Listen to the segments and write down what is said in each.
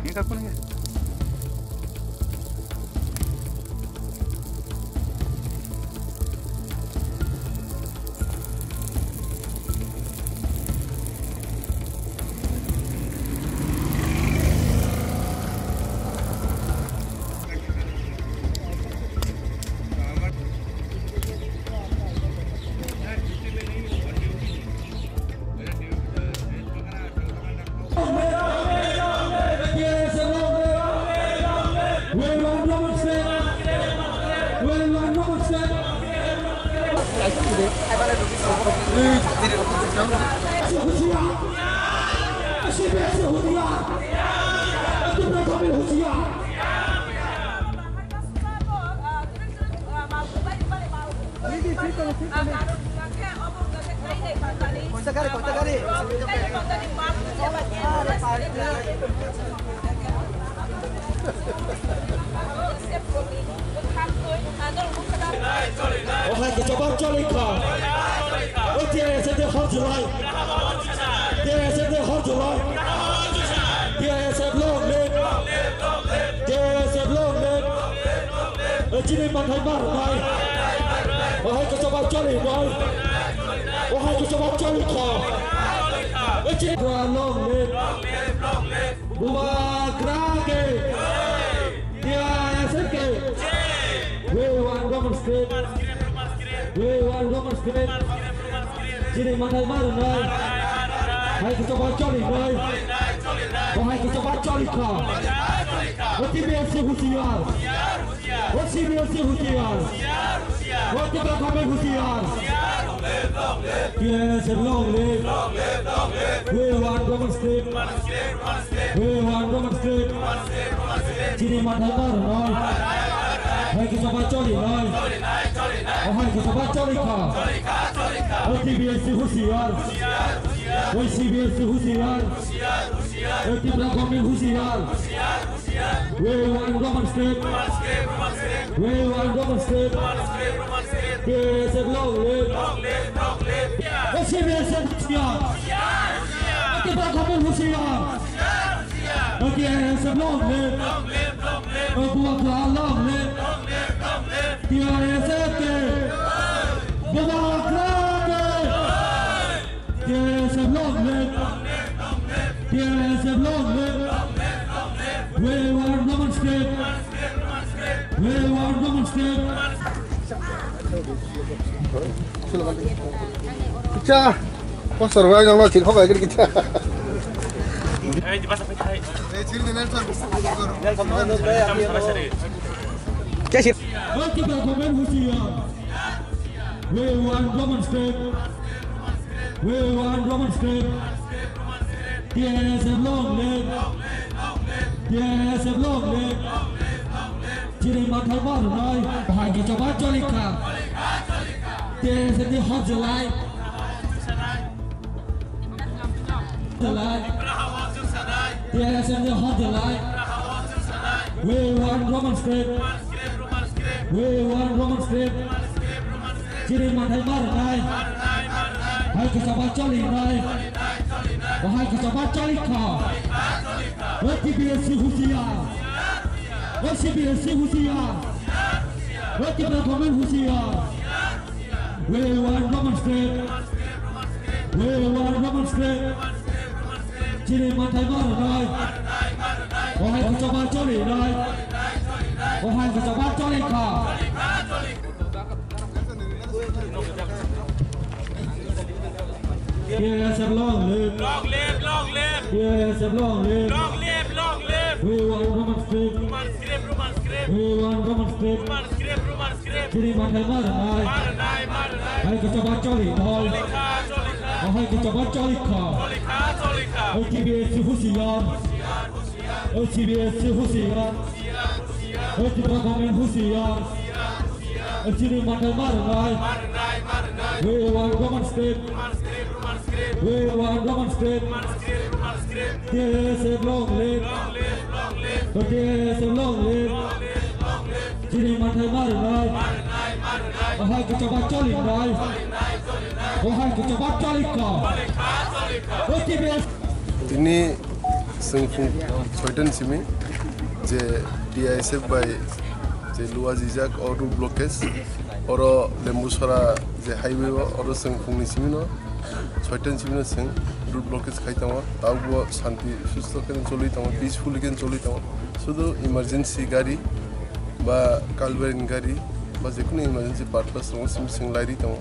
Ini kaku nih. Chile mang hai mar này, hai cái cho bạn cho đi rồi, hai cái cho bạn cho đi khò, Chile qua long lên, bua krake, dia SK, we want Roman Street, Chile mang hai mar này, hai cái cho bạn cho đi rồi, hai cái cho bạn cho đi khò, TBS Husiar. TBS Husiar. What the Kame Husiar. Yes, long live. We want Roman Street. We want Roman Street. Chini Madhamar, no. Hai cái cho bạn cho đi rồi. Hai cái cho bạn cho đi khò. TBS Husiar. TBS Husiar. TBS Kame Husiar. We want Roman Street. We want Roman Street. Yes, long live. TBS Husiar. TBS Kame Husiar. Yes, long live. Buat long live. Yes, yes, long live. Yes, long live. We want Roman Street. We want Roman Street. Kita, pasar orang yang lagi kau kayak kita. Di pasar kita. Kasih. Kita komen Husiar. We want Roman Street. We want Roman Street. Yes, long live. Yes, long live. Chile mang hai mar này, hai cái cho bạn cho đi cả. Yes, the hot July. Yes, the hot July. We want Roman Street. We want Roman Street. Chile mang hai mar này, hai cái cho bạn cho đi này. Hai cái cho bạn cho đi cả. TBS Husiar. TBS Husiar. TBS Kame Husiar. We want Roman Street. We want Roman Street. Chile mang hai mar này, hai cái cho bạn cho đi này. Hai cái cho bạn cho đi cả. Yes, long live. Long live, long live. Yes, long live. Long live, long live. We want Roman Street. Roman Street. We want Roman Street. Roman Street. Chile mang hai mar này, hai cái cho bạn cho đi thôi. Hai cái cho bạn cho đi khò. TBS Husiar. TBS Husiar. TBS Kame Husiar. Ciri mantai marangai. We want Roman script. We want Roman script. Yes, long live. Yes, long live. Ciri mantai marangai. Wahai kecobat colik rai. Wahai kecobat colik kau. OTBS. Ini sengfung Sweden simi je DISF by je luas izak or road blockage oro lembusara je highway oro sengfung ni simi no Sweden simi no seng road blockage khaitamo tawbo shanti susto ken choli tamo peaceful ken choli tamo sudo emergency gari ba calvarin gari ba je kuno emergency purpose ro sim sing lairi tamo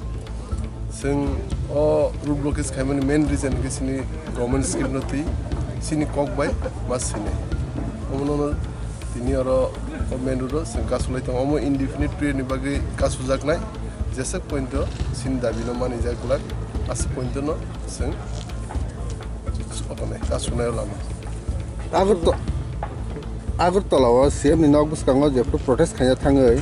seng o road blockage khaimani main reason ke sini government scheme no ti sini kok bai mas sini omono tini oro government ro seng kasulai tamo omo indefinite period ni bagi kasujak nai jesa point sin dabi no mani jak lak as point no seng opone kasunai lama agartala wa CM ni nok buskango je protest khanya thangai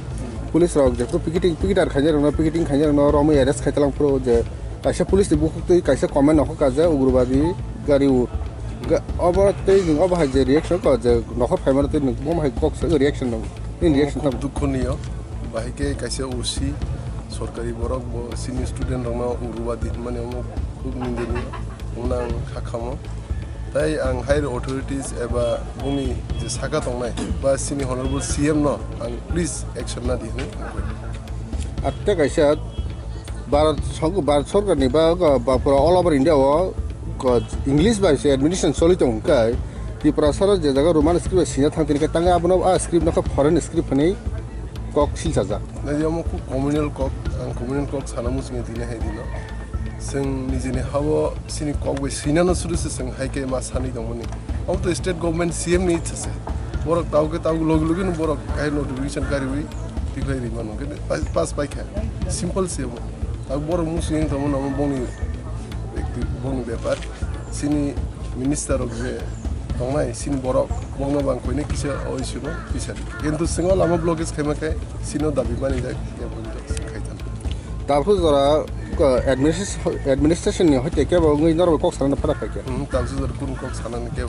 police rok je picketer khanya no romo arrest khaitalang pro je kaisa police ni bukuk tei kaisa comment no kaja ugrubadi gari u aba tei jing aba je reaction ko je nokho family tei bom hai kok se reaction no in reaction tam dukhoniyo bahike kaisa usi sorkari borok bo senior student rong no ugrubadi mane mo khub nindeni unang khakamo tai ang higher authorities eba bumi je saka tongnai ba sini honorable CM no ang please action na dihne atte kaisa Bharat Sarkar ni ba all over India wo English by administration solitong kai di prasara je jaga roman script sinya thangtini ka tanga abno a script no foreign script nei kok silsaja na yomo ku communal kok sanamu singe dine he dino sing nijini hawo sini kok we sina no suru se sing haike ma sani dongoni of the state government CM ni chase borok taw log no borok kai notification kari wi tikai ri manu ke pass by kha simple CM taw borok musing tamu no boni boni bepar sini minister of the tongnai sini borok bongno bang koine kisa oisuno pisari কিন্তু singo lama blockage khema kai sino dabi mani ja ke bonto khaitan তারপর যারা administration ni hoite ke ba ngai nor kok sana phara ka ke তারপর কোন kok sana ni ke